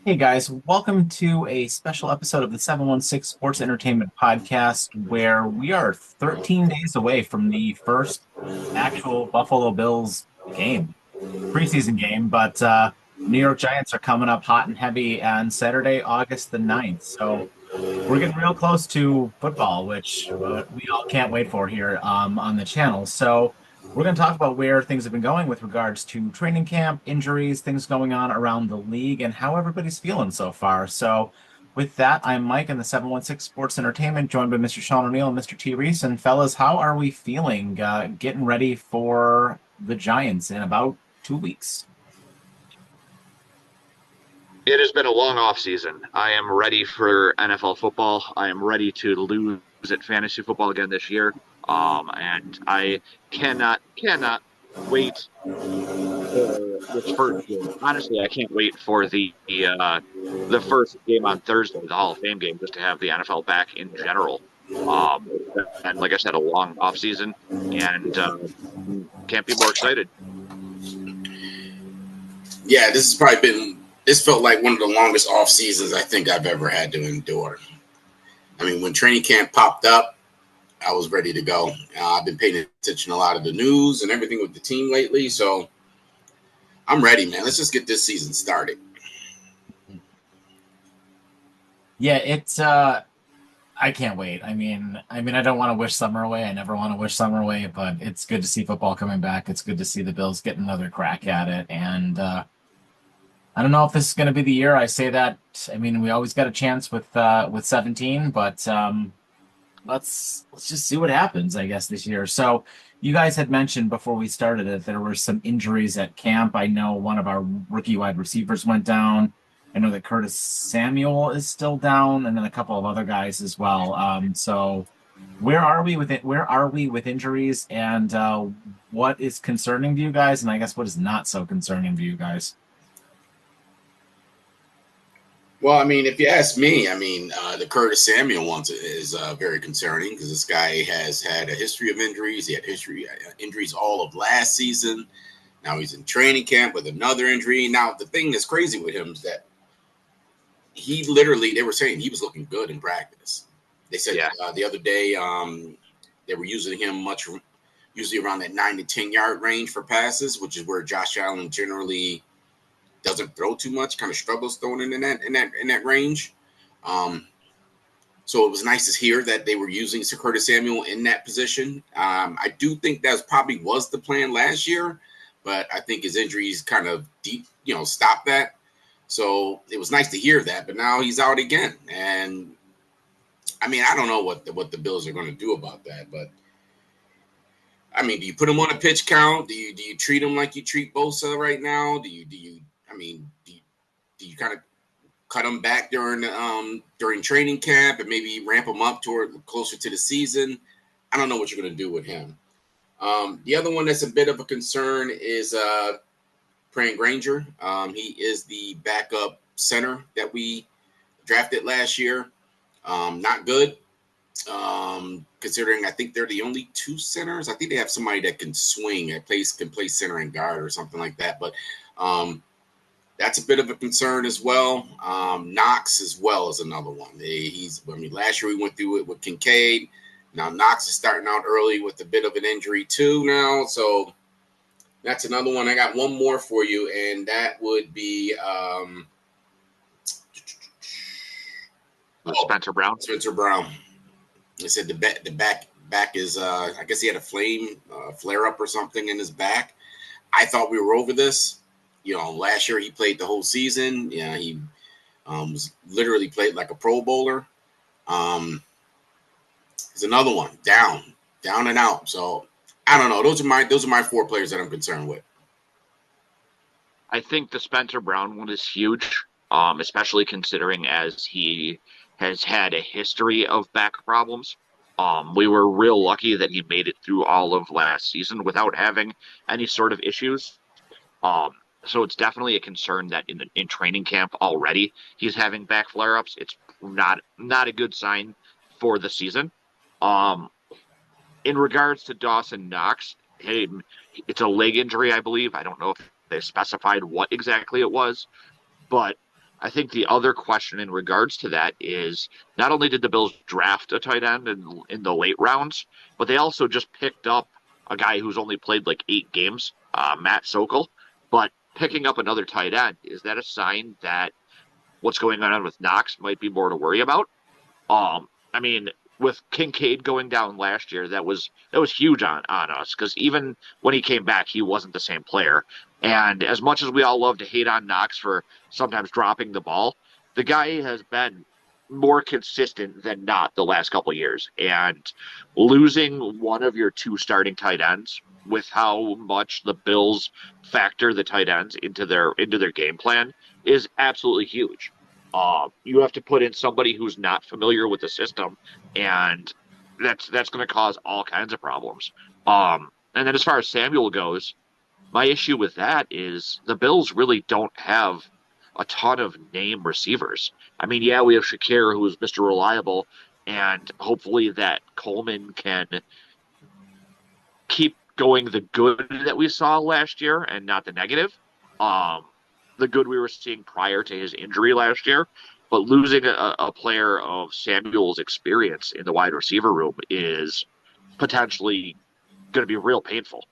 Hey guys, welcome to a special episode of the 716 Sports Entertainment Podcast, where we are 13 days away from the first actual Buffalo Bills game, preseason game. But New York Giants are coming up hot and heavy on Saturday, August the 9th. So we're getting real close to football, which we all can't wait for here on the channel. So we're going to talk about where things have been going with regards to training camp, injuries, things going on around the league, and how everybody's feeling so far. So with that, I'm Mike in the 716 Sports Entertainment, joined by Mr. Sean O'Neill and Mr. T. Reese. And fellas, how are we feeling getting ready for the Giants in about 2 weeks? It has been a long off season. I am ready for NFL football. I am ready to lose at fantasy football again this year. And I cannot wait for this first game. Honestly, I can't wait for the first game on Thursday, the Hall of Fame game, just to have the NFL back in general. And like I said, a long off season, and can't be more excited. Yeah, this felt like one of the longest off seasons I think I've ever had to endure. I mean, when training camp popped up, I was ready to go. I've been paying attention to a lot of the news and everything with the team lately, so I'm ready, man. Let's just get this season started. Yeah, it's I can't wait. I don't want to wish summer away. I never want to wish summer away, but it's good to see football coming back. It's good to see the Bills get another crack at it. And I don't know if this is going to be the year. I say that. I mean, we always got a chance with 17, but let's just see what happens, I guess, this year. So you guys had mentioned before we started that there were some injuries at camp. I know one of our rookie wide receivers went down. I know that Curtis Samuel is still down, and then a couple of other guys as well. So where are we with it? Where are we with injuries, and what is concerning to you guys, and I guess what is not so concerning to you guys? Well, I mean, if you ask me, the Curtis Samuel one is very concerning because this guy has had a history of injuries. He had injuries all of last season. Now he's in training camp with another injury. Now, the thing that's crazy with him is that they were saying he was looking good in practice. They said the other day they were using him usually around that 9 to 10 yard range for passes, which is where Josh Allen generally doesn't throw too much, kind of struggles throwing in that range. So it was nice to hear that they were using Curtis Samuel in that position. I do think that probably was the plan last year, but I think his injuries kind of stopped that. So it was nice to hear that, but now he's out again. And I mean, I don't know what the Bills are going to do about that, but I mean, do you put him on a pitch count? Do you treat him like you treat Bosa right now? Do you kind of cut him back during training camp and maybe ramp him up toward closer to the season? I don't know what you're going to do with him. The other one that's a bit of a concern is Pran Granger. He is the backup center that we drafted last year. Not good, considering I think they're the only two centers. I think they have somebody that can swing, can play center and guard or something like that. But that's a bit of a concern as well. Knox as well is another one. Last year we went through it with Kincaid. Now Knox is starting out early with a bit of an injury too now. So that's another one. I got one more for you, and that would be Spencer Brown. Spencer Brown. They said the back is I guess he had a flare up or something in his back. I thought we were over this. Last year he played the whole season. Yeah, he was literally played like a Pro Bowler. There's another one down and out. So I don't know. Those are my four players that I'm concerned with. I think the Spencer Brown one is huge, especially considering as he has had a history of back problems. We were real lucky that he made it through all of last season without having any sort of issues. So it's definitely a concern that in training camp already he's having back flare-ups. It's not a good sign for the season. In regards to Dawson Knox, hey, it's a leg injury, I believe. I don't know if they specified what exactly it was, but I think the other question in regards to that is not only did the Bills draft a tight end in the late rounds, but they also just picked up a guy who's only played like 8 games, Matt Sokol. But picking up another tight end, is that a sign that what's going on with Knox might be more to worry about? I mean, with Kincaid going down last year, that was huge on us because even when he came back, he wasn't the same player. And as much as we all love to hate on Knox for sometimes dropping the ball, the guy has been more consistent than not the last couple of years. And losing one of your two starting tight ends with how much the Bills factor the tight ends into their game plan is absolutely huge. You have to put in somebody who's not familiar with the system, and that's going to cause all kinds of problems. And then as far as Samuel goes, my issue with that is the Bills really don't have a ton of name receivers. I mean, yeah, we have Shakir, who is Mr. Reliable, and hopefully that Coleman can keep going the good that we saw last year and not the negative. Um, the good we were seeing prior to his injury last year, but losing a player of Samuel's experience in the wide receiver room is potentially going to be real painful.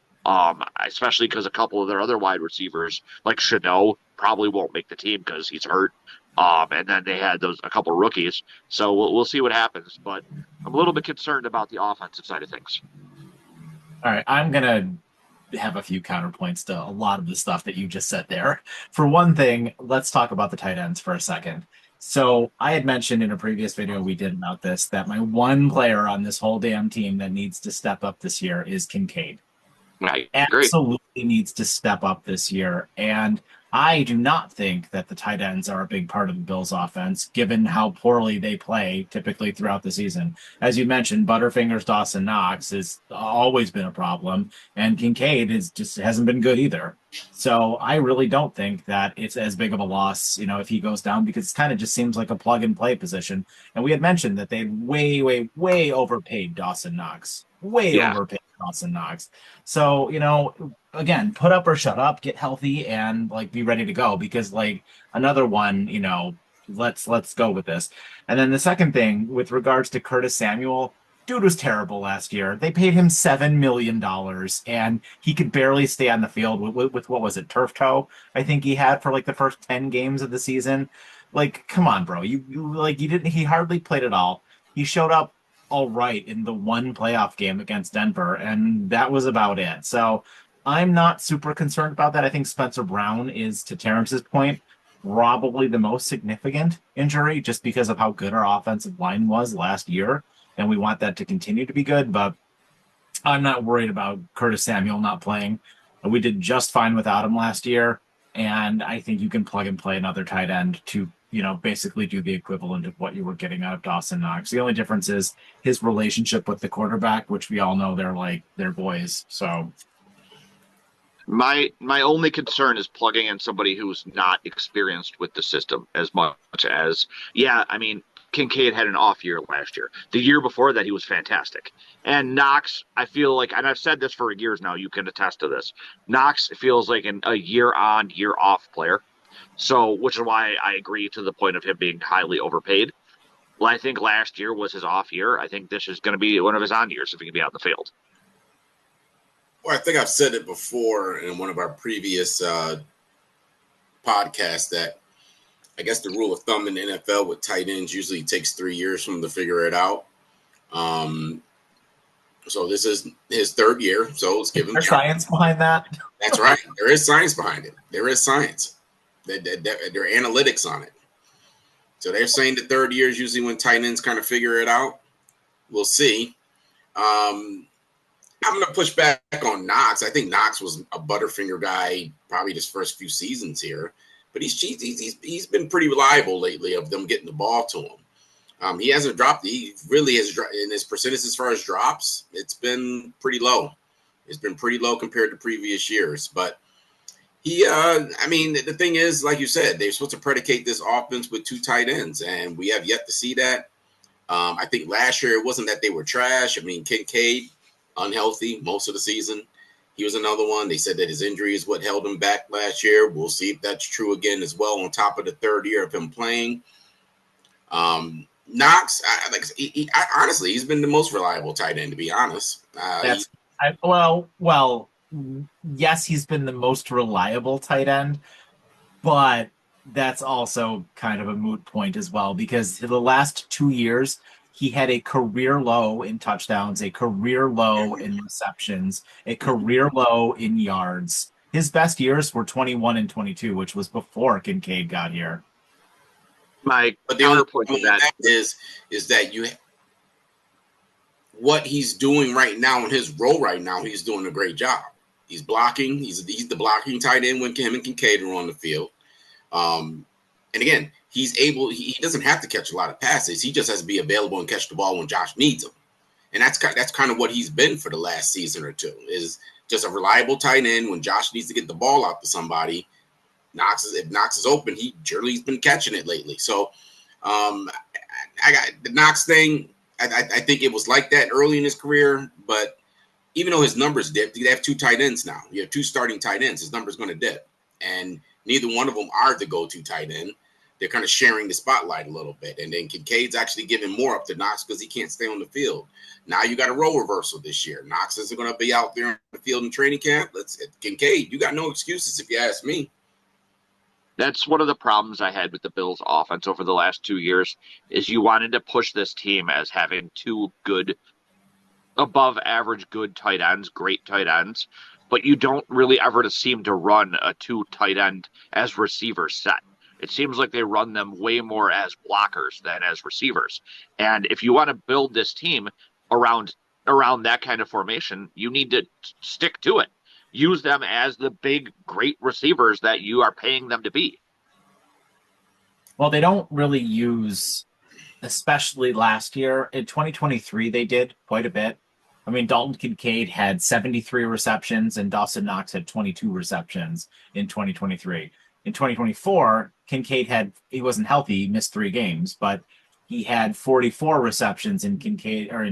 Especially because a couple of their other wide receivers, like Chanel, probably won't make the team because he's hurt. And then they had a couple of rookies, so we'll see what happens. But I'm a little bit concerned about the offensive side of things. All right, I'm gonna have a few counterpoints to a lot of the stuff that you just said there. For one thing, let's talk about the tight ends for a second. So I had mentioned in a previous video we did about this that my one player on this whole damn team that needs to step up this year is Kincaid. I agree. Absolutely needs to step up this year. And I do not think that the tight ends are a big part of the Bills' offense, given how poorly they play typically throughout the season. As you mentioned, Butterfingers Dawson Knox has always been a problem, and Kincaid just hasn't been good either. So I really don't think that it's as big of a loss, if he goes down, because it kind of just seems like a plug and play position. And we had mentioned that they way, way, way overpaid Dawson Knox. Way Yeah. overpaid Dawson Knox. So, again, put up or shut up, get healthy, and be ready to go. Because another one, let's go with this. And then the second thing with regards to Curtis Samuel, dude was terrible last year. They paid him $7 million, and he could barely stay on the field with what was it, turf toe? I think he had for the first 10 games of the season. Come on, bro. You didn't. He hardly played at all. He showed up all right in the one playoff game against Denver, and that was about it. So I'm not super concerned about that. I think Spencer Brown is, to Terrence's point, probably the most significant injury just because of how good our offensive line was last year, and we want that to continue to be good. But I'm not worried about Curtis Samuel not playing. We did just fine without him last year, and I think you can plug and play another tight end to basically do the equivalent of what you were getting out of Dawson Knox. The only difference is his relationship with the quarterback, which we all know they're boys. So My only concern is plugging in somebody who's not experienced with the system as much as, yeah, I mean, Kincaid had an off year last year. The year before that, he was fantastic. And Knox, I feel like, and I've said this for years now, you can attest to this. Knox feels like a year on, year off player. So, which is why I agree to the point of him being highly overpaid. Well, I think last year was his off year. I think this is going to be one of his on years if he can be out in the field. Well, I think I've said it before in one of our previous podcasts that I guess the rule of thumb in the NFL with tight ends usually takes 3 years for them to figure it out. So this is his third year. So let's give him science behind that. That's right. There is science behind it. There is science. There are analytics on it. So they're saying the third year is usually when tight ends kind of figure it out. We'll see. I'm going to push back on Knox. I think Knox was a Butterfinger guy probably his first few seasons here, but he's been pretty reliable lately of them getting the ball to him. He hasn't dropped. He really has in his percentage as far as drops. It's been pretty low. It's been pretty low compared to previous years. But the thing is, like you said, they're supposed to predicate this offense with two tight ends, and we have yet to see that. I think last year it wasn't that they were trash. I mean, Kincaid unhealthy most of the season. He was another one. They said that his injury is what held him back last year. We'll see if that's true again as well. On top of the third year of him playing, Knox, honestly, he's been the most reliable tight end. To be honest, yes, he's been the most reliable tight end, but that's also kind of a moot point as well because the last 2 years he had a career low in touchdowns, a career low in receptions, a career low in yards. His best years were 21 and 22, which was before Kincaid got here. But the counterpoint to that is that what he's doing right now in his role right now, he's doing a great job. He's blocking. He's the blocking tight end when him and Kincaid are on the field. And again, he doesn't have to catch a lot of passes. He just has to be available and catch the ball when Josh needs him. And that's kind of what he's been for the last season or two, is just a reliable tight end when Josh needs to get the ball out to somebody. If Knox is open, he's been catching it lately. So I got the Knox thing. I think it was like that early in his career, but even though his numbers dipped, they have two tight ends now. You have two starting tight ends. His number's going to dip. And neither one of them are the go-to tight end. They're kind of sharing the spotlight a little bit. And then Kincaid's actually giving more up to Knox because he can't stay on the field. Now you got a role reversal this year. Knox isn't going to be out there in the field in training camp. Kincaid, you got no excuses if you ask me. That's one of the problems I had with the Bills' offense over the last 2 years, is you wanted to push this team as having two good, above average good tight ends, great tight ends, but you don't really ever seem to run a two tight end as receiver set. It seems like they run them way more as blockers than as receivers. And if you want to build this team around that kind of formation, you need to stick to it. Use them as the big, great receivers that you are paying them to be. Well, they don't really use, especially last year. In 2023, they did quite a bit. I mean, Dalton Kincaid had 73 receptions and Dawson Knox had 22 receptions in 2023. In 2024, Kincaid he wasn't healthy, he missed 3 games, but he had 44 receptions and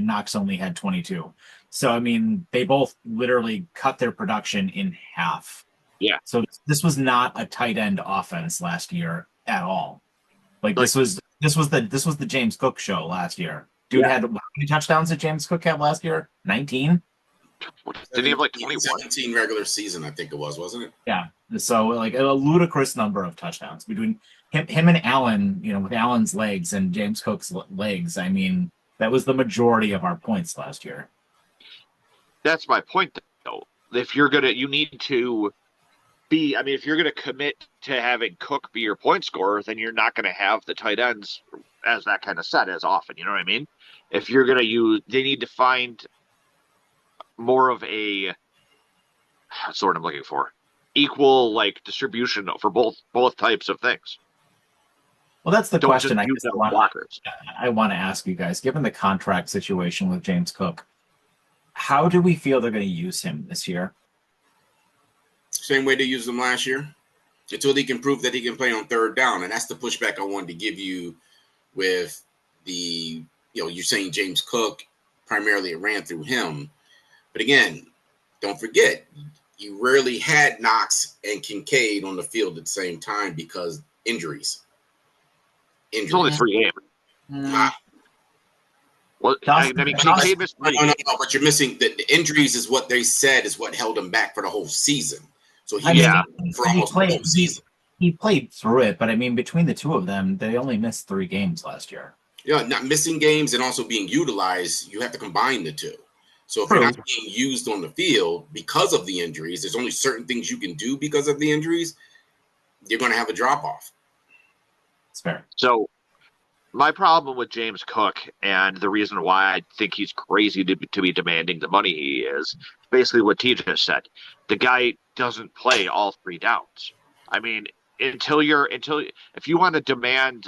Knox only had 22. So, I mean, they both literally cut their production in half. Yeah. So this was not a tight end offense last year at all. This was the James Cook show last year. Dude had how many touchdowns did James Cook have last year? 19? Did he have like 21? 17 regular season, I think it was, wasn't it? Yeah. So like a ludicrous number of touchdowns between him and Allen, with Allen's legs and James Cook's legs. I mean, that was the majority of our points last year. That's my point, though. If you're you need to be. I mean, if you're gonna commit to having Cook be your point scorer, then you're not gonna have the tight ends as that kind of set as often. You know what I mean? If you're gonna they need to find more of a sort I'm looking for equal distribution for both types of things. Well, that's the question I want to ask you guys. Given the contract situation with James Cook, how do we feel they're going to use him this year? Same way they used him last year, until he can prove that he can play on third down. And that's the pushback I wanted to give you with you're saying James Cook, primarily it ran through him. But again, don't forget, you rarely had Knox and Kincaid on the field at the same time because injuries. It's only 3 games. Well, Kincaid missed 3 games. No, but you're missing the injuries is what they said is what held him back for the whole season. So for almost the whole season. He played through it, but I mean, between the two of them, they only missed 3 games last year. Yeah, not missing games and also being utilized, you have to combine the two. So if you're not being used on the field because of the injuries, there's only certain things you can do because of the injuries, you're going to have a drop-off. That's fair. So my problem with James Cook and the reason why I think he's crazy to be demanding the money he is basically what T just said. The guy doesn't play all 3 downs. I mean, if you want to demand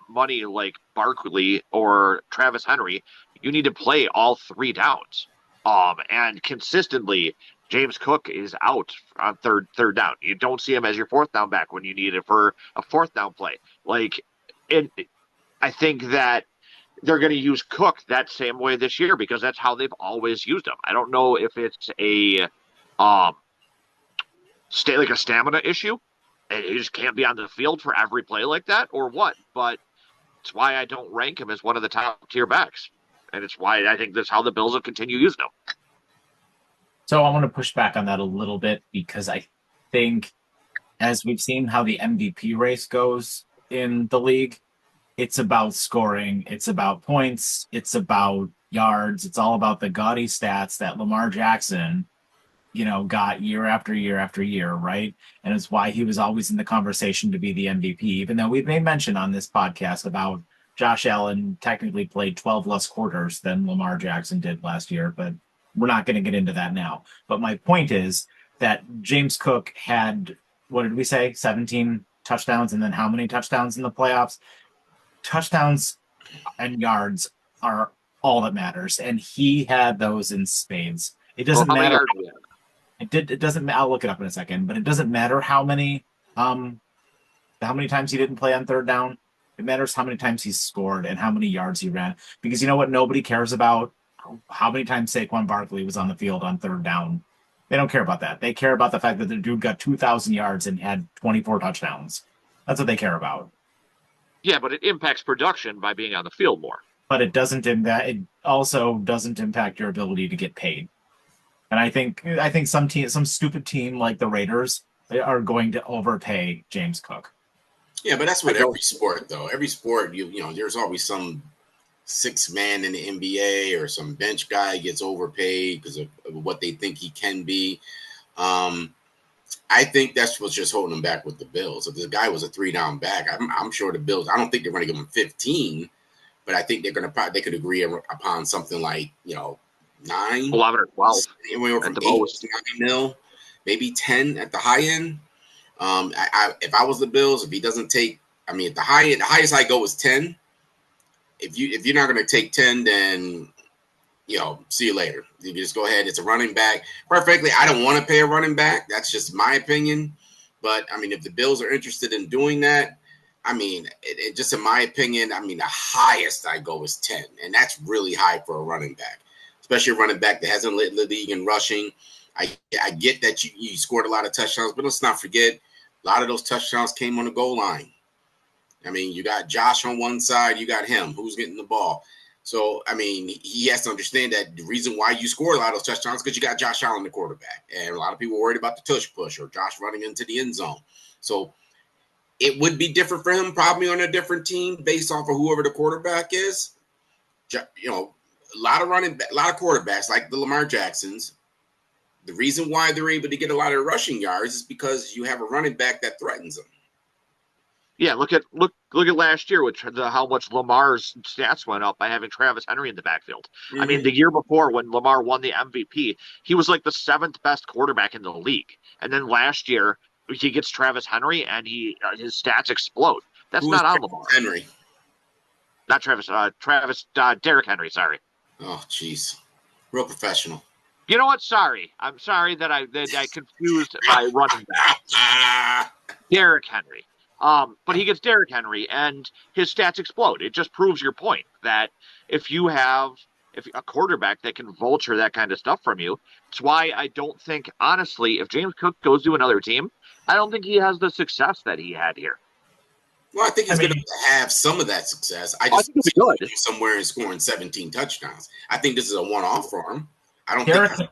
money like Barkley or Travis Henry, you need to play all 3 downs. And consistently, James Cook is out on third down. You don't see him as your 4th down back when you need it for a 4th down play. I think that they're going to use Cook that same way this year because that's how they've always used him. I don't know if it's um, stay like a stamina issue, and he just can't be on the field for every play like that, or what? But it's why I don't rank him as one of the top tier backs, and it's why I think that's how the Bills will continue using him. So I want to push back on that a little bit because I think, as we've seen how the MVP race goes in the league, it's about scoring, it's about points, it's about yards, it's all about the gaudy stats that Lamar Jackson, got year after year after year, right? And it's why he was always in the conversation to be the MVP, even though we've made mention on this podcast about Josh Allen technically played 12 less quarters than Lamar Jackson did last year, but we're not going to get into that now. But my point is that James Cook had, what did we say, 17 touchdowns, and then how many touchdowns in the playoffs? Touchdowns and yards are all that matters, and he had those in spades. It doesn't matter. It doesn't. I'll look it up in a second, but it doesn't matter how many times he didn't play on third down. It matters how many times he scored and how many yards he ran. Because you know what? Nobody cares about how many times Saquon Barkley was on the field on third down. They don't care about that. They care about the fact that the dude got 2,000 yards and had 24 touchdowns. That's what they care about. Yeah, but it impacts production by being on the field more. But it doesn't impact. It also doesn't impact your ability to get paid. And I think some stupid team like the Raiders, they are going to overpay James Cook. Yeah, but that's with every sport, though. Every sport, you know, there's always some sixth man in the NBA or some bench guy gets overpaid because of what they think he can be. I think that's what's just holding him back with the Bills. If the guy was a 3-down back, I'm sure the Bills, I don't think they're going to give him 15, but I think they could agree upon something like, 9, 11 or 12. Anywhere from 8 to 9 mil, maybe 10 at the high end. If I was the Bills, if he doesn't take, at the highest I go is 10. If you're not going to take 10, then see you later. You just go ahead. It's a running back. Perfectly, I don't want to pay a running back. That's just my opinion. But if the Bills are interested in doing that, just in my opinion, the highest I go is 10, and that's really high for a running back, especially a running back that hasn't led the league in rushing. I get that you scored a lot of touchdowns, but let's not forget a lot of those touchdowns came on the goal line. You got Josh on one side, you got him. Who's getting the ball? So, he has to understand that the reason why you scored a lot of those touchdowns is because you got Josh Allen, the quarterback. And a lot of people worried about the tush push or Josh running into the end zone. So it would be different for him probably on a different team based off of whoever the quarterback is. A lot of quarterbacks like the Lamar Jacksons. The reason why they're able to get a lot of rushing yards is because you have a running back that threatens them. Yeah, look at last year, how much Lamar's stats went up by having Travis Henry in the backfield. Mm-hmm. The year before when Lamar won the MVP, he was like the 7th best quarterback in the league. And then last year, he gets Travis Henry, and his stats explode. That's not on Lamar. Henry, not Travis. Derrick Henry. Sorry. Oh, jeez, real professional. You know what? Sorry, I'm sorry that I confused my running back. Derrick Henry. But he gets Derrick Henry, and his stats explode. It just proves your point that if a quarterback that can vulture that kind of stuff from you, it's why I don't think, honestly, if James Cook goes to another team, I don't think he has the success that he had here. Well, I think he's going to have some of that success. I think he's good somewhere and scoring 17 touchdowns. I think this is a one-off for him. I don't think.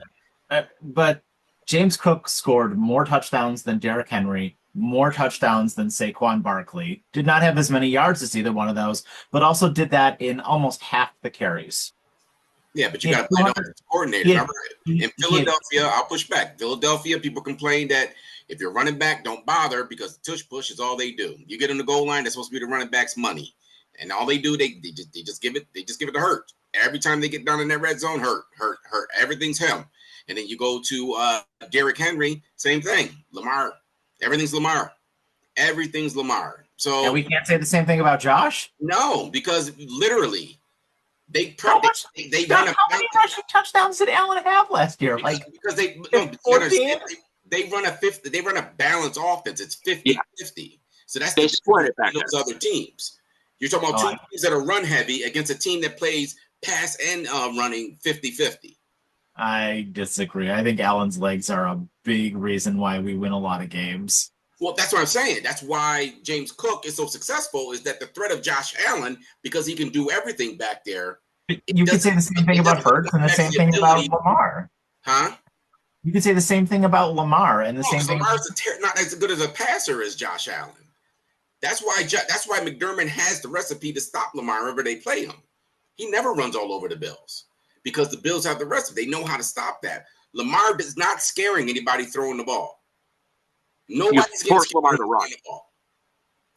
But James Cook scored more touchdowns than Derrick Henry, more touchdowns than Saquon Barkley, did not have as many yards as either one of those, but also did that in almost half the carries. Yeah, but you got to play the coordinator. Remember, in Philadelphia, I'll push back. Philadelphia, people complain that if you're running back, don't bother because tush push is all they do. You get on the goal line, that's supposed to be the running back's money, and all they do, they just give it to Hurt. Every time they get down in that red zone, Hurt. Everything's him. And then you go to Derrick Henry, same thing. Lamar. Everything's Lamar. So and we can't say the same thing about Josh? No, because literally they run many rushing touchdowns did Allen have last year? Because they run a balanced offense. It's 50-50. So that's they split it back those other teams. You're talking about two teams that are run heavy against a team that plays pass and running 50-50. I disagree. I think Allen's legs are a big reason why we win a lot of games. Well, that's what I'm saying. That's why James Cook is so successful, is that the threat of Josh Allen, because he can do everything back there. You could say the same thing about Hurts and the same thing about Lamar. Huh? You could say the same thing about Lamar and the same thing. Lamar's not as good as a passer as Josh Allen. That's why McDermott has the recipe to stop Lamar whenever they play him. He never runs all over the Bills because the Bills have the recipe. They know how to stop that. Lamar is not scaring anybody throwing the ball. Nobody's getting scared Lamar to run the ball.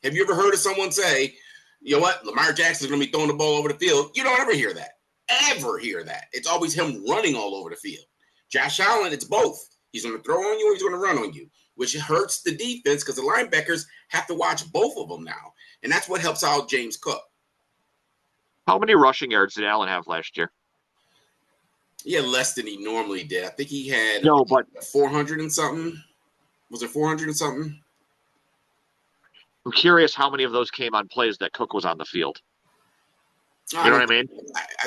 Have you ever heard of someone say, you know what, Lamar Jackson's going to be throwing the ball over the field? You don't ever hear that. Ever hear that. It's always him running all over the field. Josh Allen, it's both. He's going to throw on you or he's going to run on you, which hurts the defense because the linebackers have to watch both of them now. And that's what helps out James Cook. How many rushing yards did Allen have last year? He had less than he normally did. I think he had 400 and something. Was it 400 and something? I'm curious how many of those came on plays that Cook was on the field. You know what I mean?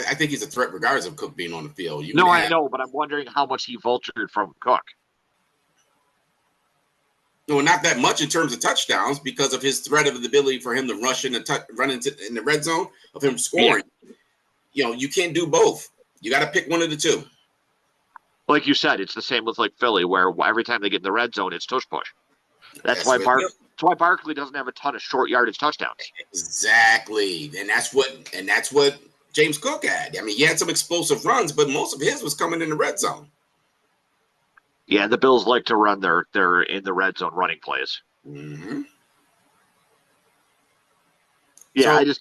I think he's a threat regardless of Cook being on the field. I know, but I'm wondering how much he vultured from Cook. No, not that much in terms of touchdowns because of his threat of the ability for him to rush in and run into in the red zone of him scoring. Yeah. You know, you can't do both. You got to pick one of the two. Like you said, it's the same with like Philly, where every time they get in the red zone, it's tush push. That's why Barkley doesn't have a ton of short yardage touchdowns. Exactly, and that's what James Cook had. I mean, he had some explosive runs, but most of his was coming in the red zone. Yeah, the Bills like to run their in the red zone running plays. Mm-hmm. Yeah, so,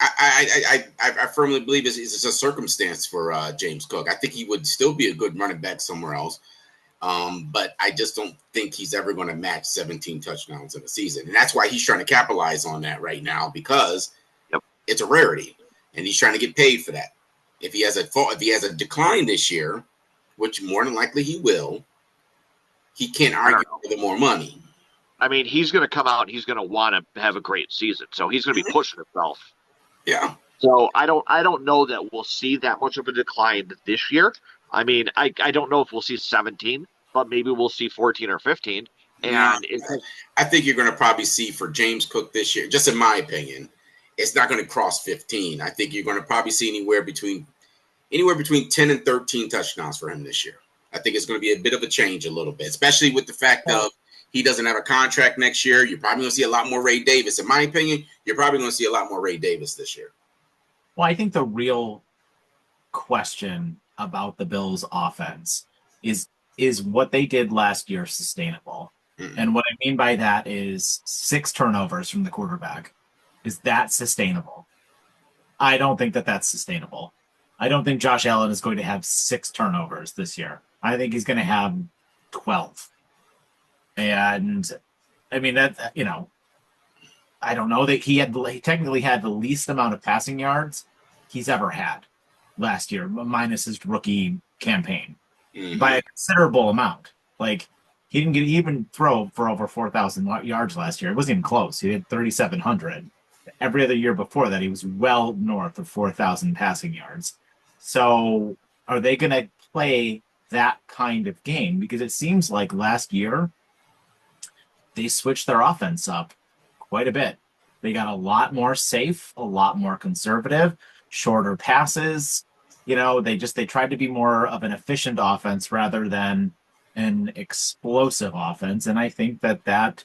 I firmly believe it's a circumstance for James Cook. I think he would still be a good running back somewhere else. But I just don't think he's ever going to match 17 touchdowns in a season. And that's why he's trying to capitalize on that right now because it's a rarity and he's trying to get paid for that. If he has a decline this year, which more than likely he will, he can't argue for the more money. I mean, he's going to come out and he's going to want to have a great season. So he's going to be pushing himself. Yeah. So I don't know that we'll see that much of a decline this year. I mean, I don't know if we'll see 17, but maybe we'll see 14 or 15. And I think you're going to probably see for James Cook this year, just in my opinion, it's not going to cross 15. I think you're going to probably see anywhere between 10 and 13 touchdowns for him this year. I think it's going to be a bit of a change a little bit, especially with the fact of he doesn't have a contract next year. You're probably going to see a lot more Ray Davis. In my opinion, you're probably going to see a lot more Ray Davis this year. Well, I think the real question about the Bills' offense is what they did last year sustainable? Mm-hmm. And what I mean by that is 6 turnovers from the quarterback. Is that sustainable? I don't think that that's sustainable. I don't think Josh Allen is going to have 6 turnovers this year. I think he's going to have 12. And I mean that, you know, I don't know that he technically had the least amount of passing yards he's ever had last year, minus his rookie campaign, by a considerable amount. Like he didn't even throw for over 4,000 yards last year. It wasn't even close. He had 3,700. Every other year before that, he was well north of 4,000 passing yards. So are they going to play that kind of game? Because it seems like last year they switched their offense up quite a bit. They got a lot more safe, a lot more conservative, shorter passes. You know, they tried to be more of an efficient offense rather than an explosive offense. And I think that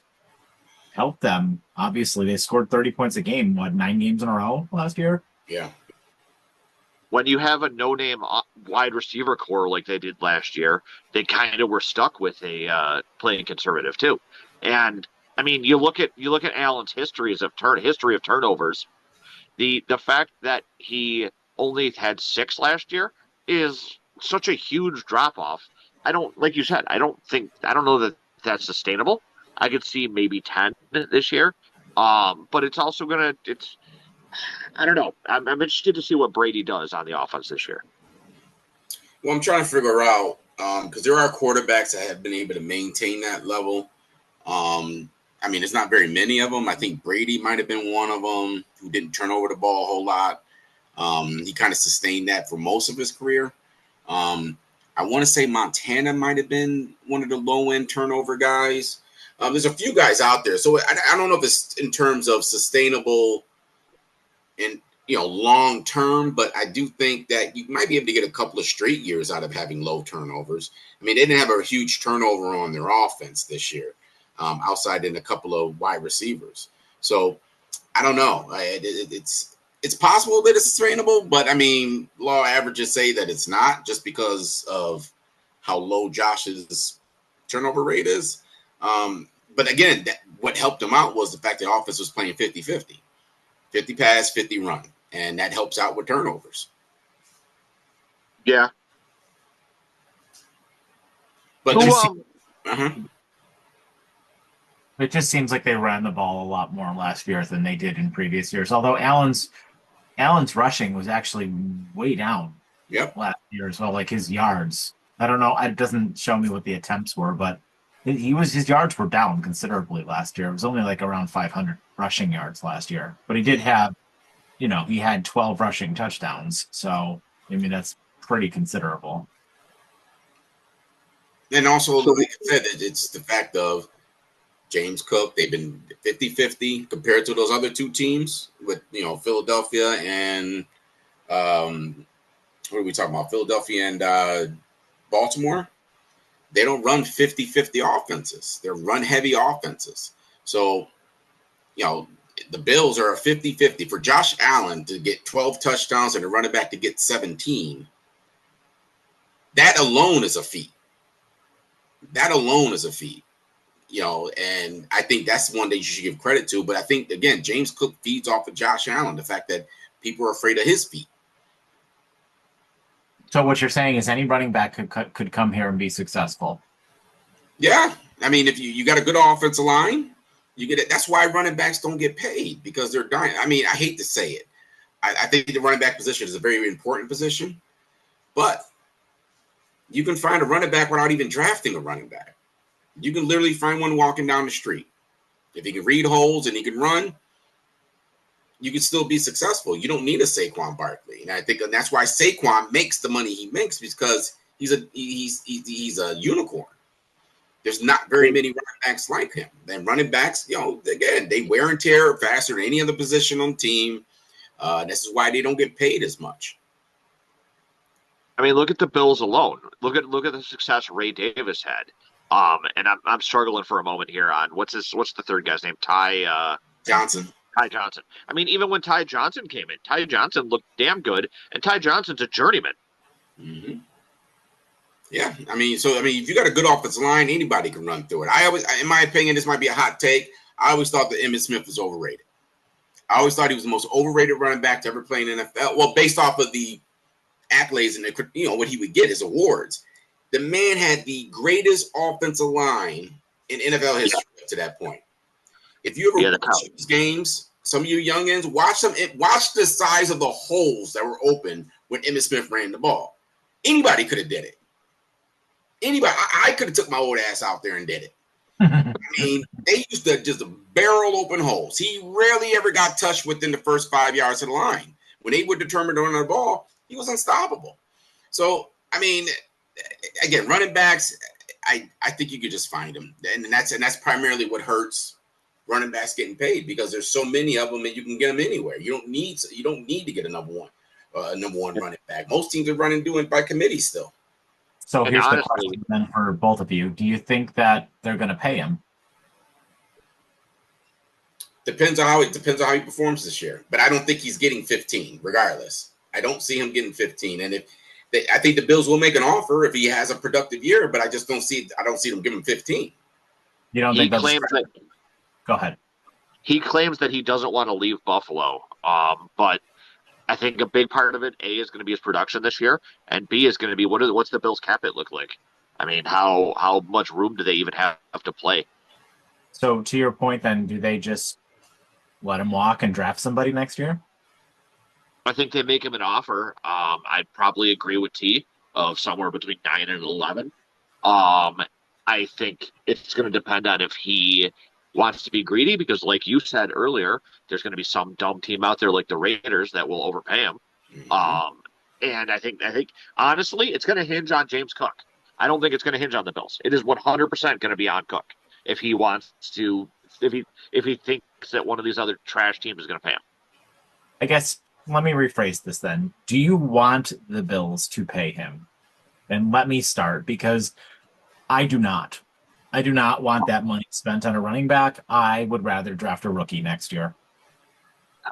helped them. Obviously, they scored 30 points a game, 9 games in a row last year? Yeah. When you have a no-name wide receiver core like they did last year, they kind of were stuck with a playing conservative too. And I mean, you look at Allen's history of turnovers. The fact that he only had 6 last year is such a huge drop off. Like you said, I don't know that that's sustainable. I could see maybe 10 this year. But it's also I don't know. I'm interested to see what Brady does on the offense this year. Well, I'm trying to figure out because there are quarterbacks that have been able to maintain that level. I mean, it's not very many of them. I think Brady might have been one of them who didn't turn over the ball a whole lot. He kind of sustained that for most of his career. I I want to say Montana might have been one of the low-end turnover guys. There's a few guys out there. So I don't know if it's in terms of sustainable and long term, but I do think that you might be able to get a couple of straight years out of having low turnovers. I mean, they didn't have a huge turnover on their offense this year, outside in a couple of wide receivers. So I don't know. It's possible that it's sustainable, but I mean, law averages say that it's not, just because of how low Josh's turnover rate is. But again, what helped him out was the fact the offense was playing 50-50. 50 pass, 50 run. And that helps out with turnovers. Yeah. But it just seems like they ran the ball a lot more last year than they did in previous years. Although Allen's rushing was actually way down last year as well, like his yards. I don't know. It doesn't show me what the attempts were, but his yards were down considerably last year. It was only like around 500 rushing yards last year. But he did have, he had 12 rushing touchdowns. So, I mean, that's pretty considerable. And also, like I said, it's the fact of James Cook. They've been 50-50 compared to those other two teams with, Philadelphia and what are we talking about? Philadelphia and Baltimore. They don't run 50-50 offenses. They're run-heavy offenses. So, the Bills are a 50-50. For Josh Allen to get 12 touchdowns and a running back to get 17, that alone is a feat. And I think that's one that you should give credit to. But I think, again, James Cook feeds off of Josh Allen, the fact that people are afraid of his feet. So what you're saying is any running back could come here and be successful. Yeah. I mean, if you got a good offensive line, you get it. That's why running backs don't get paid, because they're dying. I mean, I hate to say it. I think the running back position is a very important position, but you can find a running back without even drafting a running back. You can literally find one walking down the street. If he can read holes and he can run, you can still be successful. You don't need a Saquon Barkley. And I think that's why Saquon makes the money he makes, because he's a unicorn. There's not very many running backs like him. And running backs, again, they wear and tear faster than any other position on the team. This is why they don't get paid as much. I mean, look at the Bills alone. Look at the success Ray Davis had. And I'm struggling for a moment here on what's the third guy's name? Ty Johnson. Ty Johnson. I mean, even when Ty Johnson came in, Ty Johnson looked damn good, and Ty Johnson's a journeyman. Mm-hmm. Yeah, I mean, if you got a good offensive line, anybody can run through it. In my opinion, this might be a hot take. I always thought that Emmitt Smith was overrated. I always thought he was the most overrated running back to ever play in the NFL. Well, based off of the accolades and what he would get, his awards. The man had the greatest offensive line in NFL history up to that point. If you ever watch these games, some of you youngins, watch the size of the holes that were open when Emmitt Smith ran the ball. Anybody could have did it. Anybody, I could have took my old ass out there and did it. I mean, they used to just barrel open holes. He rarely ever got touched within the first 5 yards of the line. When they were determined to run the ball, he was unstoppable. So, I mean, again, running backs, I think you could just find them, and that's primarily what hurts running backs getting paid, because there's so many of them and you can get them anywhere. You don't need to get a number one running back. Most teams are doing it by committee still. So here's the question then for both of you. Do you think that they're going to pay him? Depends on how he performs this year. But I don't think he's getting 15 regardless. I don't see him getting 15. And I think the Bills will make an offer if he has a productive year, but I don't see them giving him 15. You don't think that? Go ahead. He claims that he doesn't want to leave Buffalo. But I think a big part of it, A, is going to be his production this year, and B is going to be what's the Bills' cap hit look like? I mean, how much room do they even have to play? So to your point, then, do they just let him walk and draft somebody next year? I think they make him an offer. I'd probably agree with T of somewhere between 9 and 11. I think it's going to depend on if he wants to be greedy, because like you said earlier, there's going to be some dumb team out there like the Raiders that will overpay him. And I think honestly, it's going to hinge on James Cook. I don't think it's going to hinge on the Bills. It is 100% going to be on Cook if he wants to, if he thinks that one of these other trash teams is going to pay him. I guess let me rephrase this then. Do you want the Bills to pay him? And let me start because I do not. I do not want that money spent on a running back. I would rather draft a rookie next year.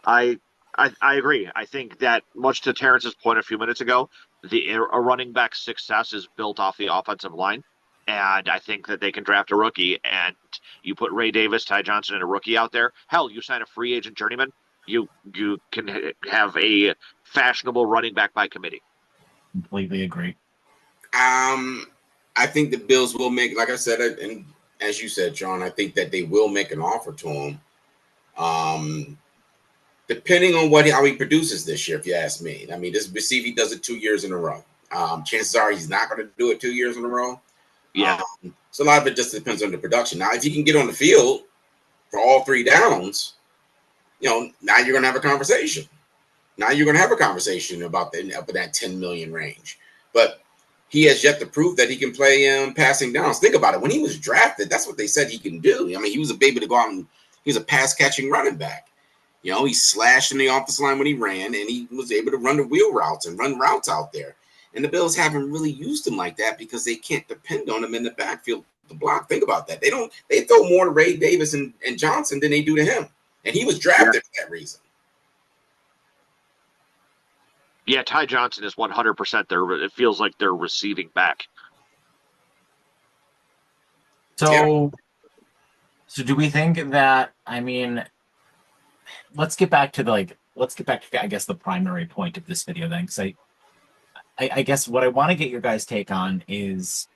I I agree. I think that much to Terrence's point a few minutes ago, a running back's success is built off the offensive line, and I think that they can draft a rookie. And you put Ray Davis, Ty Johnson, and a rookie out there. Hell, you sign a free agent journeyman. You can have a fashionable running back by committee. Completely agree. I think the Bills will make, like I said, and as you said, John, I think that they will make an offer to him. Depending on how he produces this year, if you ask me. I mean, see if he does it 2 years in a row. Chances are he's not going to do it 2 years in a row. Yeah. So a lot of it just depends on the production. Now, if he can get on the field for all 3 downs, now you're going to have a conversation. Now you're going to have a conversation about up in that 10 million range. But he has yet to prove that he can play passing downs. Think about it. When he was drafted, that's what they said he can do. I mean, he was a baby to go out and he was a pass-catching running back. He slashed in the offensive line when he ran, and he was able to run the wheel routes and run routes out there. And the Bills haven't really used him like that because they can't depend on him in the backfield to block. Think about that. They throw more to Ray Davis and Johnson than they do to him. And he was drafted for that reason. Yeah, Ty Johnson is 100% there. It feels like they're receiving back. So do we think that, I mean, let's get back to I guess the primary point of this video then, because I guess what I want to get your guys' take on is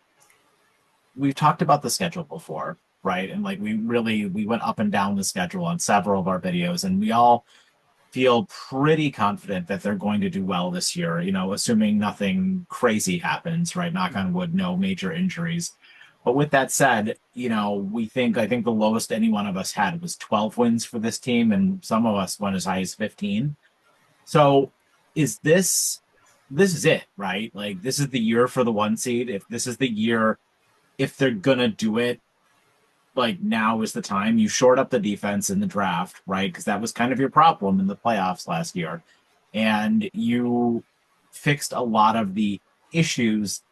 we've talked about the schedule before, right? And like we went up and down the schedule on several of our videos, and we all feel pretty confident that they're going to do well this year, assuming nothing crazy happens, right? Knock on wood, no major injuries. But with that said, I think the lowest any one of us had was 12 wins for this team, and some of us went as high as 15. So this is it, right? Like, this is the year for the 1 seed. If this is the year, if they're gonna do it, like, now is the time. You short up the defense in the draft, right? Because that was kind of your problem in the playoffs last year. And you fixed a lot of the issues,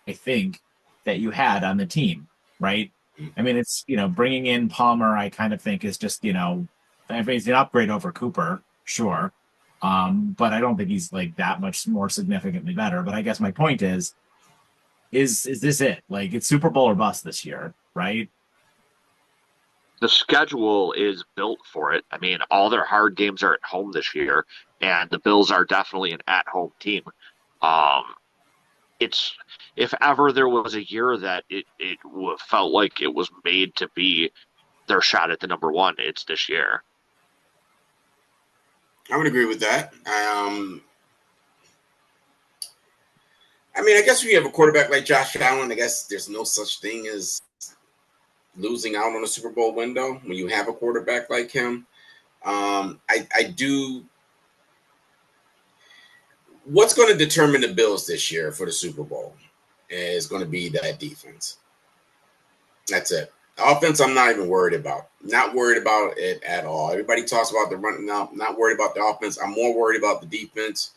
I think, that you had on the team, right? I mean, it's, bringing in Palmer, I kind of think is just, I mean, it's an upgrade over Cooper, sure. But I don't think he's like that much more significantly better. But I guess my point is this it? Like, it's Super Bowl or bust this year, right? The schedule is built for it. I mean, all their hard games are at home this year, and the Bills are definitely an at-home team. It's if ever there was a year that it felt like it was made to be their shot at the number 1, it's this year. I would agree with that. I mean, I guess when you have a quarterback like Josh Allen, I guess there's no such thing as losing out on a Super Bowl window when you have a quarterback like him. I do. What's going to determine the Bills this year for the Super Bowl is going to be that defense. That's it. The offense, I'm not even worried about. Not worried about it at all. Everybody talks about the run. Now, not worried about the offense. I'm more worried about the defense.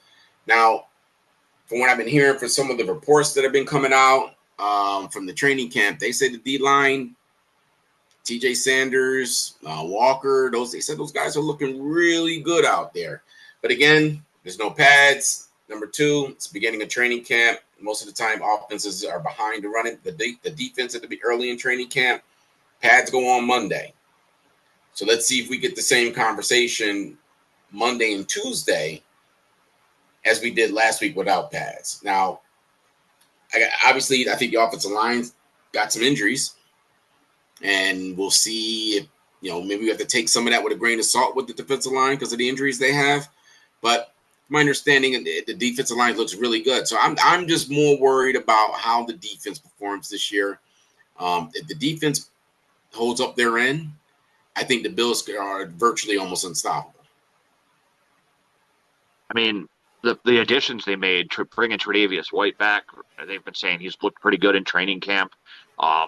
Now, from what I've been hearing from some of the reports that have been coming out from the training camp, they say the D-line, TJ Sanders, Walker, they said those guys are looking really good out there. But again, there's no pads. Number 2, it's the beginning of training camp. Most of the time, offenses are behind the running. The defense at the early in training camp. Pads go on Monday. So let's see if we get the same conversation Monday and Tuesday as we did last week without pads. Now, obviously, I think the offensive line got some injuries. And we'll see if, maybe we have to take some of that with a grain of salt with the defensive line because of the injuries they have. But my understanding, the defensive line looks really good. So I'm just more worried about how the defense performs this year. If the defense holds up their end, I think the Bills are virtually almost unstoppable. I mean, the additions they made, bringing Tre'Davious White back, they've been saying he's looked pretty good in training camp.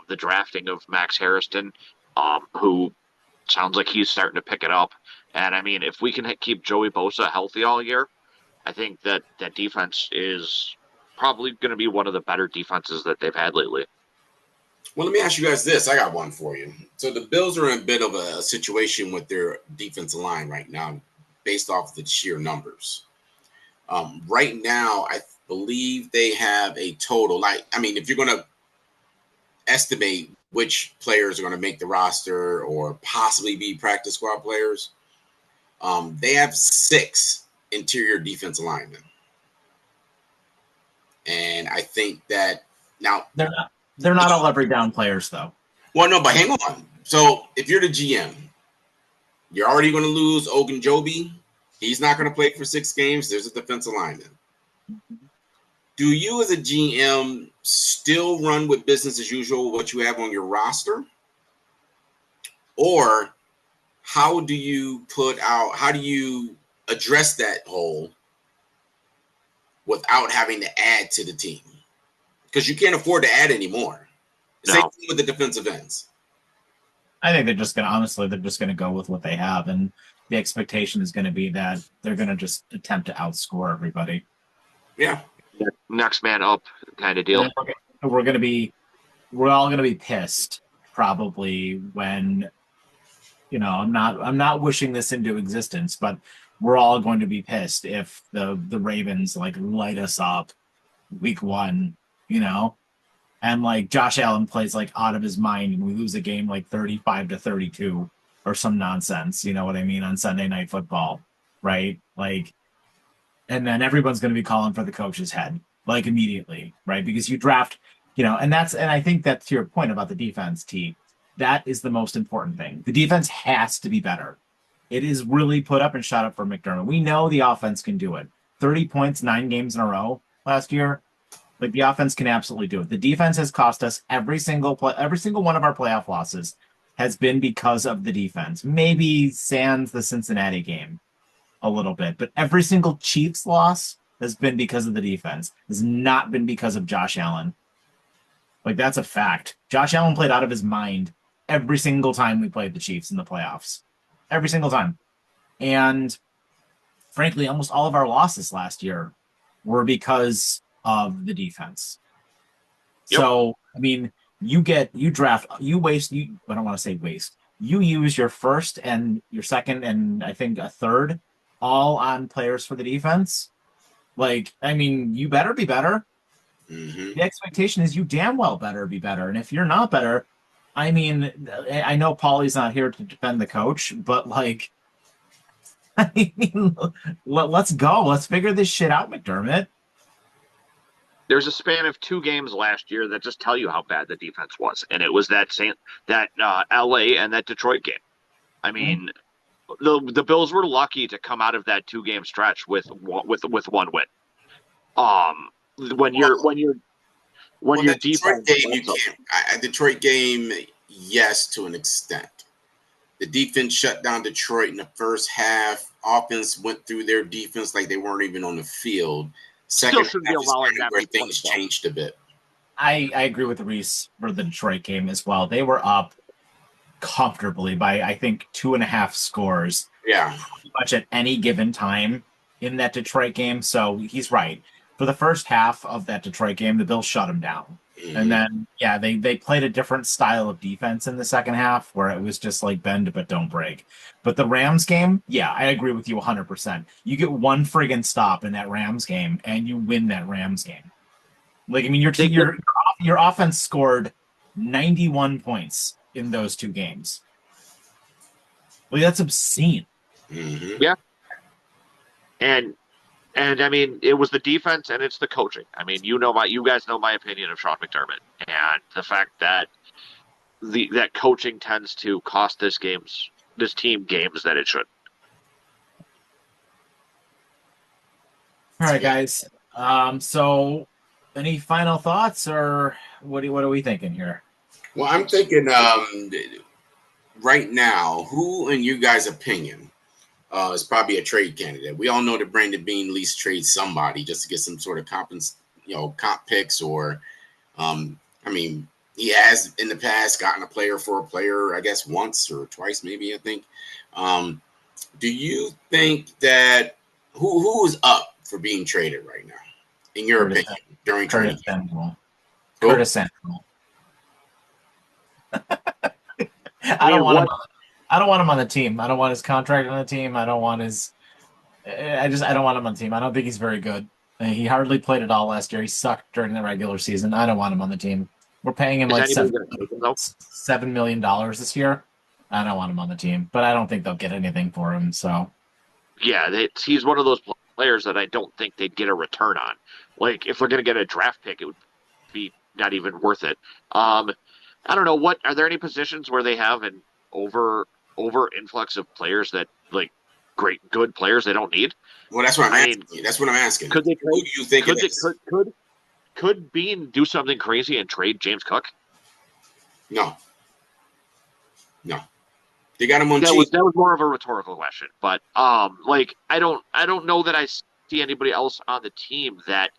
The drafting of Max Harrison, who sounds like he's starting to pick it up. And I mean, if we can keep Joey Bosa healthy all year, I think that defense is probably going to be one of the better defenses that they've had lately. Well, let me ask you guys this. I got one for you. So the Bills are in a bit of a situation with their defensive line right now, based off the sheer numbers. Right now, I believe they have a total. If you're going to estimate which players are going to make the roster or possibly be practice squad players, they have 6 interior defensive linemen. And I think that now they're not all every down players though. Well, no, but hang on. So if you're the GM, you're already going to lose Ogunjobi. He's not going to play for 6 games. There's a defensive lineman. Do you as a GM still run with business as usual, what you have on your roster? Or how do you address that hole without having to add to the team? Because you can't afford to add anymore. No. Same thing with the defensive ends. I think they're just going to go with what they have. And the expectation is going to be that they're going to just attempt to outscore everybody. Yeah. Next man up kind of deal. We're all going to be pissed probably when, I'm not wishing this into existence, but we're all going to be pissed if the Ravens light us up week 1, and Josh Allen plays out of his mind and we lose a game 35-32 or some nonsense, you know what I mean, on Sunday Night Football, right? And then everyone's going to be calling for the coach's head immediately, right? Because you draft, and I think that's to your point about the defense, T. That is the most important thing. The defense has to be better. It is really put up and shot up for McDermott. We know the offense can do it. 30 points, 9 games in a row last year. The offense can absolutely do it. The defense has cost us every single one of our playoff losses has been because of the defense. Maybe sans the Cincinnati game a little bit, but every single Chiefs loss has been because of the defense. Has not been because of Josh Allen. That's a fact. Josh Allen played out of his mind every single time we played the Chiefs in the playoffs. Every single time. And frankly, almost all of our losses last year were because of the defense. Yep. So, you use your first and your second and I think a third all on players for the defense. You better be better. Mm-hmm. The expectation is you damn well better be better. And if you're not better, I know Paulie's not here to defend the coach, but let's go. Let's figure this shit out, McDermott. There's a span of 2 games last year that just tell you how bad the defense was, and it was that LA and that Detroit game. The Bills were lucky to come out of that 2-game stretch with 1 win. When your defense game, you can't. A Detroit game, yes, to an extent. The defense shut down Detroit in the first half. Offense went through their defense like they weren't even on the field. Second half is where things changed a bit. I agree with Reese for the Detroit game as well. They were up comfortably by, I think, 2.5 scores. Yeah. Pretty much at any given time in that Detroit game. So he's right. For the first half of that Detroit game, the Bills shut him down. Mm-hmm. And then, they played a different style of defense in the second half where it was just bend but don't break. But the Rams game, I agree with you 100%. You get 1 friggin' stop in that Rams game and you win that Rams game. Your offense scored 91 points in those 2 games. That's obscene. Mm-hmm. Yeah. And it was the defense and it's the coaching. You guys know my opinion of Sean McDermott and the fact that that coaching tends to cost this team games that it should. All right, guys. So any final thoughts or what are we thinking here? Well, I'm thinking right now, who in you guys' opinion is probably a trade candidate. We all know that Brandon Bean at least trades somebody just to get some sort of comp picks or, I mean, he has in the past gotten a player for a player, I guess once or twice, maybe. I think. Do you think that who is up for being traded right now, in your opinion, during training camp? Curtis Samuel. I don't want him. I don't want him on the team. I don't want his contract on the team. I don't want his. I don't want him on the team. I don't think he's very good. He hardly played at all last year. He sucked during the regular season. I don't want him on the team. We're paying him like $7 million this year. I don't want him on the team, but I don't think they'll get anything for him. So, yeah, he's one of those players that I don't think they'd get a return on. Like, if they're going to get a draft pick, it would be not even worth it. I don't know. Are there any positions where they have an over influx of players that, like, good players they don't need? Well, that's what I'm asking. That's what I'm asking. Could they Who do you think it is? Could Bean do something crazy and trade James Cook? No. They got him on cheap. That was more of a rhetorical question, but I don't know that I see anybody else on the team that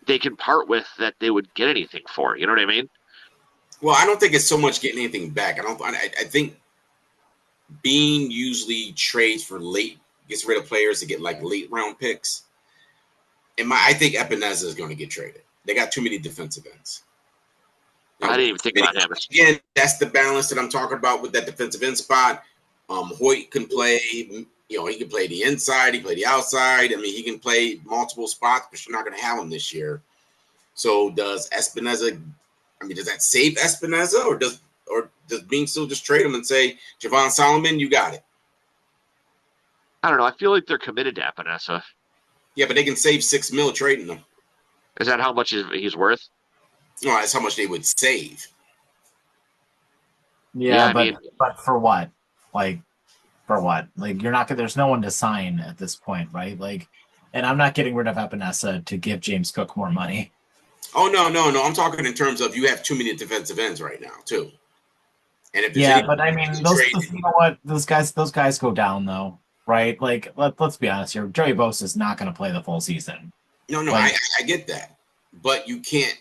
they can part with that they would get anything for. You know what I mean? Well, I don't think it's so much getting anything back. I think Bean usually trades for gets rid of players to get like late round picks. I think Epineza is going to get traded. They got too many defensive ends. I didn't even think about him. Again, that's the balance that I'm talking about with that defensive end spot. Hoyt can play, he can play the inside, he can play the outside. I mean, he can play multiple spots, but you're not going to have him this year. So does Epineza? I mean, does that save Epineza, or does Bean still just trade him and say, Javon Solomon, you got it? I don't know. I feel like they're committed to Epineza. Yeah, but they can save $6 million trading them. Is that how much he's worth? No, that's how much they would save. Yeah, but for what? Like, for what? Like, you're not. There's no one to sign at this point, right? Like, and I'm not getting rid of Epineza to give James Cook more money. Oh no! I'm talking in terms of you have too many defensive ends right now too. And if but I mean, you know what? Those guys go down though, right? Like, let's be honest here. Joey Bosa is not going to play the full season. No, I get that, but you can't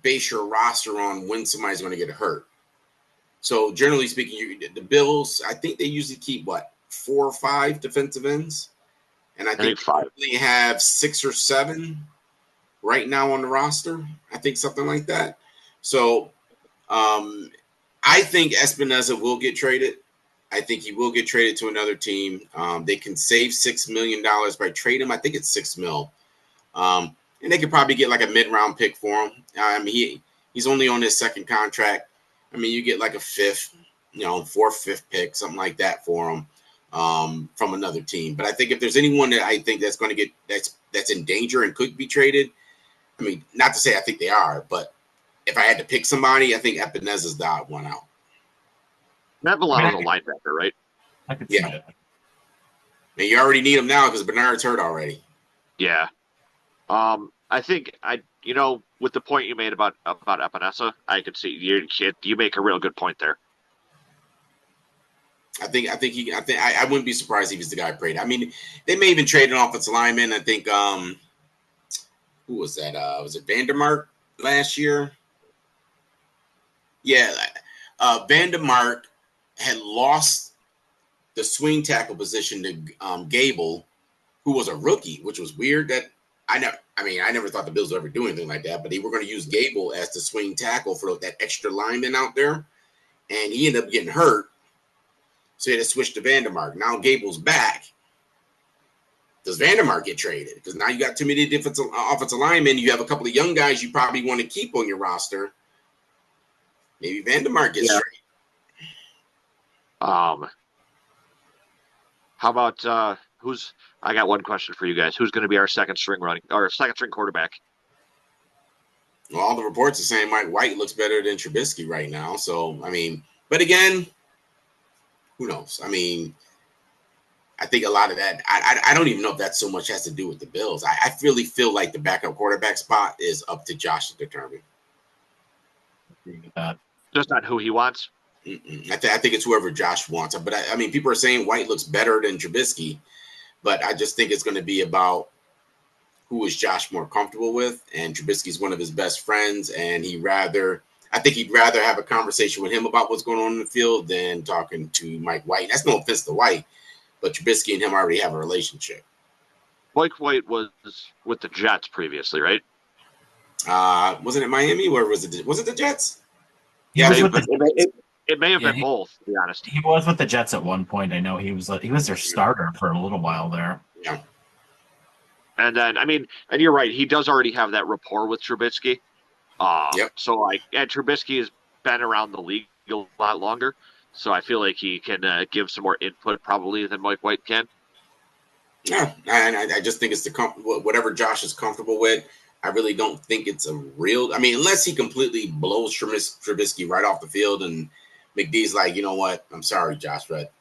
base your roster on when somebody's going to get hurt. So generally speaking, the Bills, I think they usually keep 4 or 5 defensive ends, and I think 5. They have 6 or 7 right now on the roster. I think something like that. So I think Epineza will get traded. I think he will get traded to another team. They can save $6 million by trading him. I think it's $6 million. And they could probably get like a mid-round pick for him. I mean, he's only on his second contract. I mean, you get like a 5th, 4th, 5th pick, something like that for him from another team. But I think if there's anyone that I think that's going to get that's in danger and could be traded, I mean, not to say I think they are, but if I had to pick somebody, I think Epineza's the odd one out. Matt Milano's a linebacker, right? I could see that. And you already need him now because Bernard's hurt already. Yeah. I think with the point you made about Epineza, I could see you make a real good point there. I wouldn't be surprised if he's the guy prayed. I mean, they may even trade an offensive lineman. I think who was that? Was it Vandermark last year? Yeah, Vandermark had lost the swing tackle position to Gable, who was a rookie, which was weird. That I never thought the Bills would ever do anything like that, but they were going to use Gable as the swing tackle for that extra lineman out there, and he ended up getting hurt, so he had to switch to Vandermark. Now Gable's back. Does Vandermark get traded? Because now you got too many different offensive linemen. You have a couple of young guys you probably want to keep on your roster. Maybe Vandermark gets traded. How about I got one question for you guys. Who's going to be our second string quarterback? Well, all the reports are saying Mike White looks better than Trubisky right now. So, I mean, but again, who knows? I mean, I think a lot of that, I don't even know if that so much has to do with the Bills. I really feel like the backup quarterback spot is up to Josh to determine. Just not who he wants? I think it's whoever Josh wants. But I mean, people are saying White looks better than Trubisky, but I just think it's going to be about who is Josh more comfortable with. And Trubisky's one of his best friends, and I think he'd rather have a conversation with him about what's going on in the field than talking to Mike White. That's no offense to White, but Trubisky and him already have a relationship. Mike White was with the Jets previously, right? Wasn't it Miami, or was it the Jets? Yeah, it may have been both, to be honest. He was with the Jets at one point. I know he was their starter for a little while there. Yeah. And then, I mean, and you're right, he does already have that rapport with Trubisky. Yep. So, and Trubisky has been around the league a lot longer, so I feel like he can give some more input probably than Mike White can. Yeah, and I just think it's whatever Josh is comfortable with. I really don't think it's a real. I mean, unless he completely blows Trubisky right off the field, and McD's like, you know what? I'm sorry, Josh, but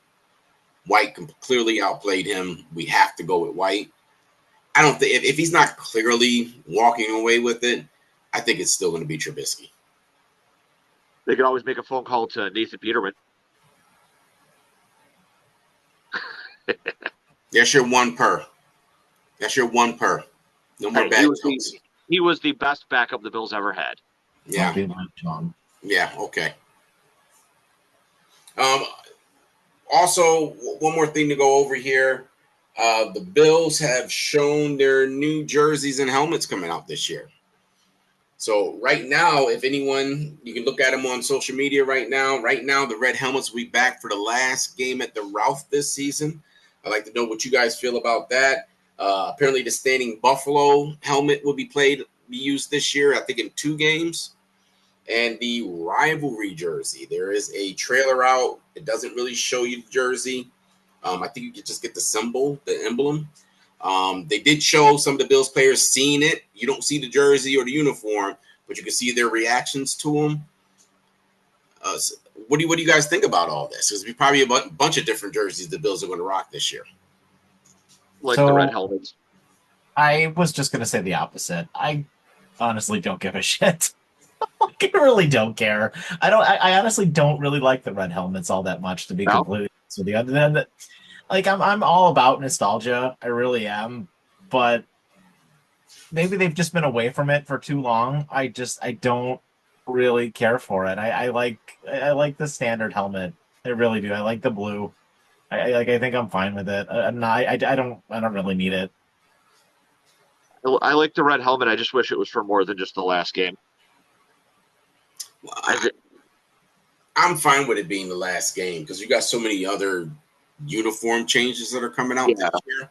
White clearly outplayed him. We have to go with White. I don't think if he's not clearly walking away with it, I think it's still going to be Trubisky. They could always make a phone call to Nathan Peterman. That's your one per. No more bad jokes. He was the best backup the Bills ever had. Yeah. John. Yeah. Okay. Also, one more thing to go over here. The Bills have shown their new jerseys and helmets coming out this year. So right now, if anyone, you can look at them on social media right now. Right now, the red helmets will be back for the last game at the Ralph this season. I'd like to know what you guys feel about that. Apparently, the Standing Buffalo helmet will be used this year, I think in 2 games. And the rivalry jersey, there is a trailer out. It doesn't really show you the jersey. I think you can just get the symbol, the emblem. They did show some of the Bills players seeing it. You don't see the jersey or the uniform, but you can see their reactions to them. What do you guys think about all this? There's probably a bunch of different jerseys the Bills are going to rock this year. Like the red helmets. I was just going to say the opposite. I honestly don't give a shit. I really don't care. I honestly don't really like the red helmets all that much, to be completely honest with you. Other than that, like I'm all about nostalgia. I really am, but maybe they've just been away from it for too long. I don't really care for it. I like the standard helmet. I really do. I like the blue. I think I'm fine with it. I don't really need it. I like the red helmet. I just wish it was for more than just the last game. I'm fine with it being the last game because you got so many other uniform changes that are coming out this year.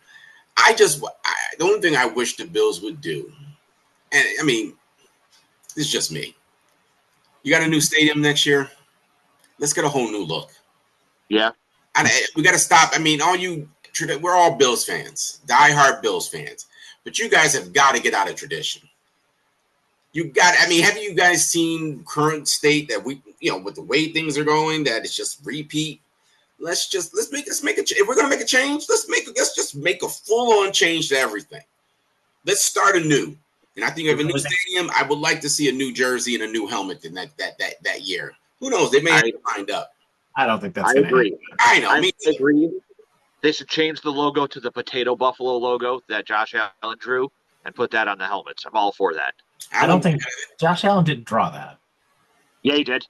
The only thing I wish the Bills would do, and I mean, it's just me. You got a new stadium next year. Let's get a whole new look. Yeah. We got to stop. I mean, we're all Bills fans, diehard Bills fans, but you guys have got to get out of tradition. Have you guys seen current state that with the way things are going, that it's just repeat? Let's make a change. If we're going to make a change, let's just make a full-on change to everything. Let's start anew. And I think if a new stadium, I would like to see a new jersey and a new helmet in that year. Who knows? They may have it lined up. I don't think that's I agree. I know. I agree. They should change the logo to the potato buffalo logo that Josh Allen drew and put that on the helmets. I'm all for that. I don't think Josh Allen didn't draw that. Yeah, he did.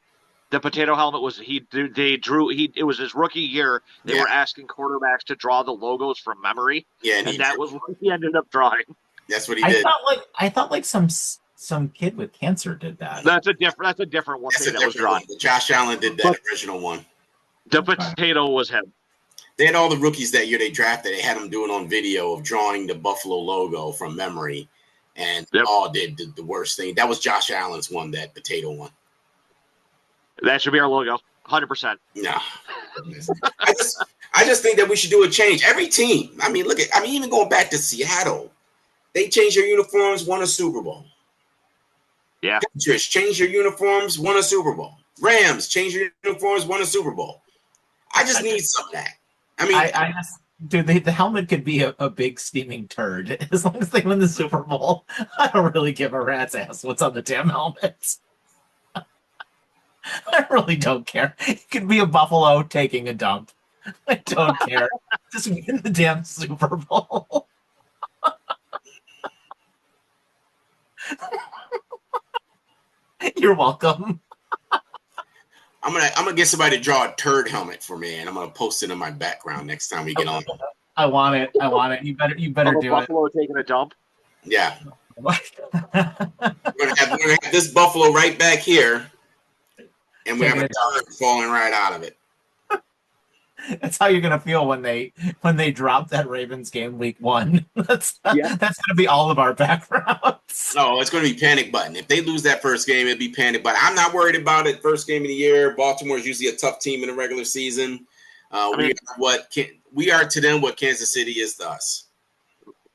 The potato helmet was it was his rookie year. They were asking quarterbacks to draw the logos from memory. Yeah, and that was what he ended up drawing. That's what he did. I thought some kid with cancer did that. That's a different one that was drawn. Josh Allen did that original one. The potato was him. They had all the rookies that year they drafted. They had them doing on video of drawing the Buffalo logo from memory. And all did the worst thing. That was Josh Allen's one, that potato one. That should be our logo, 100%. No, I just think that we should do a change. Every team. Even going back to Seattle, they changed their uniforms, won a Super Bowl. Yeah. Patriots changed their uniforms, won a Super Bowl. Rams changed their uniforms, won a Super Bowl. I just need some of that. Dude, the helmet could be a big steaming turd. As long as they win the Super Bowl, I don't really give a rat's ass what's on the damn helmet. I really don't care. It could be a buffalo taking a dump. I don't care. Just win the damn Super Bowl. You're welcome. I'm gonna get somebody to draw a turd helmet for me, and I'm gonna post it in my background next time we get on. I want it. You better do Buffalo taking a dump. Yeah. We're gonna have this buffalo right back here, and we have a turd falling right out of it. That's how you're gonna feel when they drop that Ravens game week 1. That's gonna be all of our backgrounds. No, it's gonna be panic button. If they lose that first game, it'd be panic button. I'm not worried about it. First game of the year. Baltimore is usually a tough team in the regular season. We are to them what Kansas City is to us.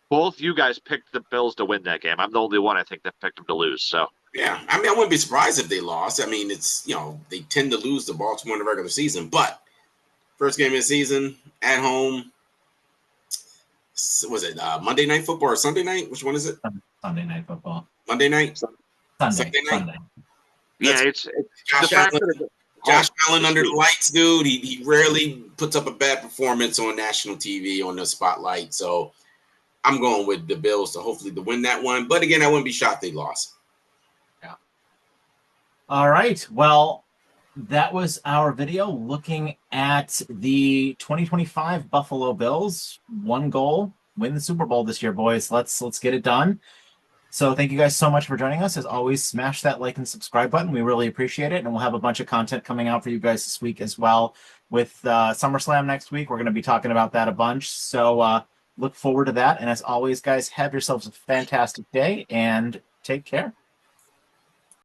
Both you guys picked the Bills to win that game. I'm the only one I think that picked them to lose. So yeah, I mean, I wouldn't be surprised if they lost. I mean, it's they tend to lose to Baltimore in the regular season, but first game of the season at home. Was it Monday Night Football or Sunday night? Which one is it? Sunday Night Football. Monday night. Sunday night. Yeah, it's Josh Allen under the lights, dude. He rarely puts up a bad performance on national TV on the spotlight. So I'm going with the Bills to hopefully to win that one. But again, I wouldn't be shocked they lost. Yeah. All right. Well, that was our video looking at the 2025 Buffalo Bills. One goal, win the Super Bowl this year, boys. Let's get it done. So thank you guys so much for joining us. As always, smash that like and subscribe button. We really appreciate it. And we'll have a bunch of content coming out for you guys this week as well. With SummerSlam next week, we're going to be talking about that a bunch. So look forward to that. And as always, guys, have yourselves a fantastic day and take care.